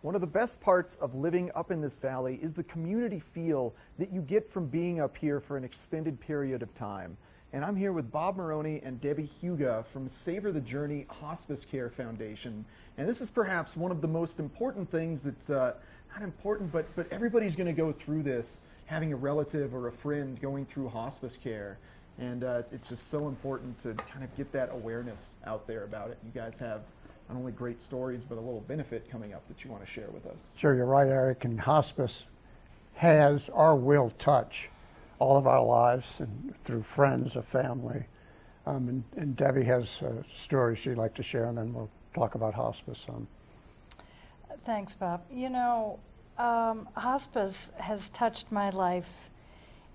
One of the best parts of living up in this valley is the community feel that you get from being up here for an extended period of time. And I'm here with Bob Moroney and Debbie Huega from Savor the Journey Hospice Care Foundation. And this is perhaps one of the most important things that's, not important, but everybody's going to go through this, having a relative or a friend going through hospice care. And it's just so important to kind of get that awareness out there about it. You guys have not only great stories, but a little benefit coming up that you want to share with us. Sure, you're right, Eric. And hospice has or will touch all of our lives and through friends, a family. And Debbie has a story she'd like to share, and then we'll talk about hospice some. Thanks, Bob. You know, hospice has touched my life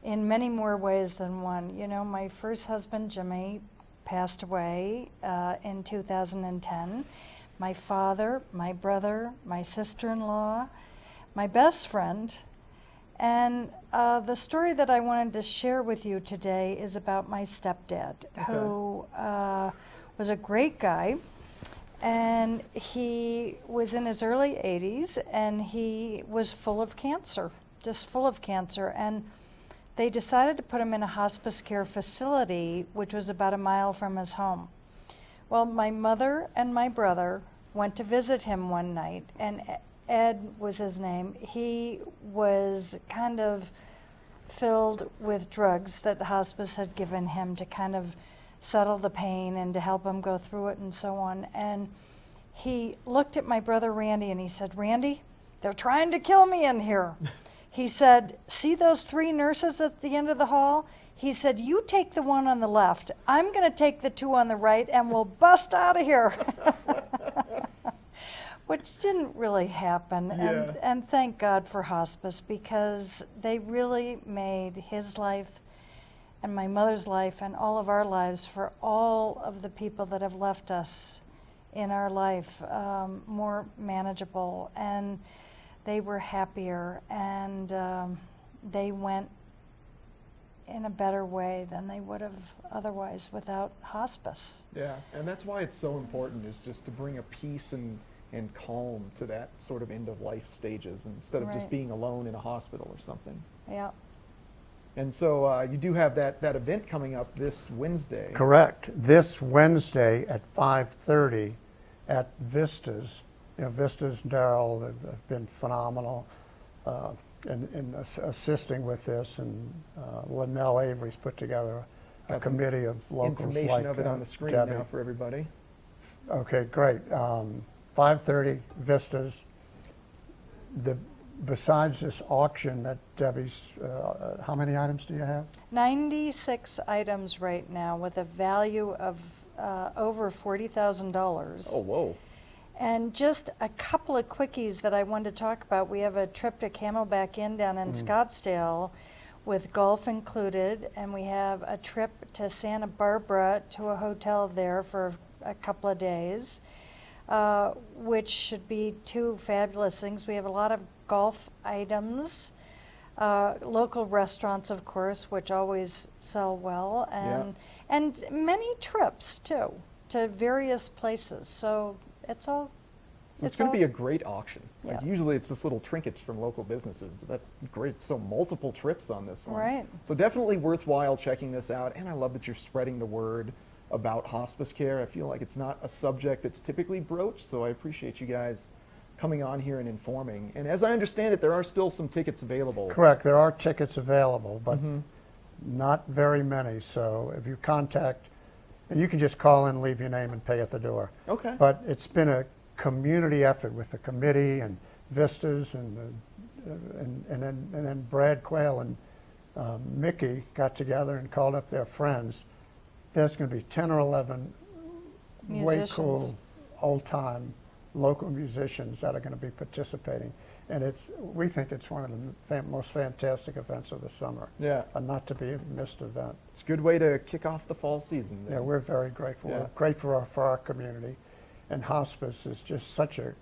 in many more ways than one. You know, my first husband, Jimmy, passed away in 2010. My father, my brother, my sister-in-law, my best friend. And the story that I wanted to share with you today is about my stepdad, who was a great guy. And he was in his early 80s, and he was full of cancer, just full of cancer. And they decided to put him in a hospice care facility, which was about a mile from his home. Well, my mother and my brother went to visit him one night, and Ed was his name. He was kind of filled with drugs that hospice had given him to kind of settle the pain and to help him go through it and so on. And he looked at my brother Randy and he said, "Randy, they're trying to kill me in here." He said, "See those 3 nurses at the end of the hall?" He said, "You take the one on the left. I'm going to take the 2 on the right, and we'll bust out of here." Which didn't really happen. Yeah. And thank God for hospice, because they really made his life and my mother's life and all of our lives, for all of the people that have left us in our life, more manageable. And they were happier, and they went in a better way than they would have otherwise without hospice. Yeah, and that's why it's so important, is just to bring a peace and calm to that sort of end of life stages, instead of just being alone in a hospital or something. Yeah. And so you do have that event coming up this Wednesday. Correct. This Wednesday at 5:30 at Vistas. You know, Vistas and Daryl have been phenomenal in assisting with this, and Linnell Avery's put together a committee of locals. Information like of it on the screen Debbie. now for everybody. Okay, great. 5:30 Vistas. Besides this auction that Debbie's, how many items do you have? 96 items right now with a value of over $40,000. Oh, whoa. And just a couple of quickies that I wanted to talk about. We have a trip to Camelback Inn down in Scottsdale with golf included, and we have a trip to Santa Barbara to a hotel there for a couple of days, which should be 2 fabulous things. We have a lot of golf items, local restaurants, of course, which always sell well, and many trips too to various places. So it's all. So it's going to be a great auction. Yeah. Like usually it's just little trinkets from local businesses, but that's great. So multiple trips on this one. Right. So definitely worthwhile checking this out. And I love that you're spreading the word about hospice care. I feel like it's not a subject that's typically broached, so I appreciate you guys coming on here and informing. And as I understand it, there are still some tickets available. Correct. There are tickets available, but not very many. So if you contact, and you can just call in, leave your name, and pay at the door. Okay. But it's been a community effort with the committee and Vistas and then Brad Quayle and Mickey got together and called up their friends. There's going to be 10 or 11 way cool, old-time local musicians that are going to be participating. And we think it's one of the most fantastic events of the summer. Yeah. A not to be missed event. It's a good way to kick off the fall season. Yeah, we're very grateful. Yeah. We're grateful for our community. And hospice is just such a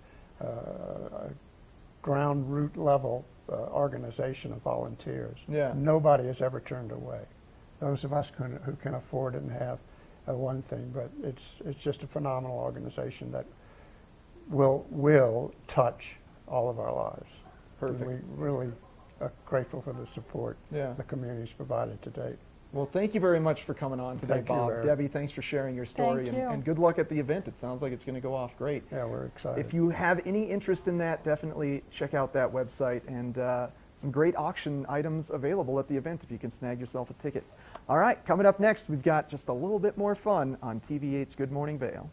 ground root level organization of volunteers. Yeah. Nobody has ever turned away. Those of us who can afford it and have one thing, but it's just a phenomenal organization that will touch all of our lives. Perfect. And we really are grateful for the support Yeah. the community's provided to date. Well, thank you very much for coming on today, Thank you, Bob. Eric. Debbie, thanks for sharing your story. Thank you. And good luck at the event. It sounds like it's going to go off great. Yeah, we're excited. If you have any interest in that, definitely check out that website, and some great auction items available at the event if you can snag yourself a ticket. All right, coming up next, we've got just a little bit more fun on TV8's Good Morning Vail.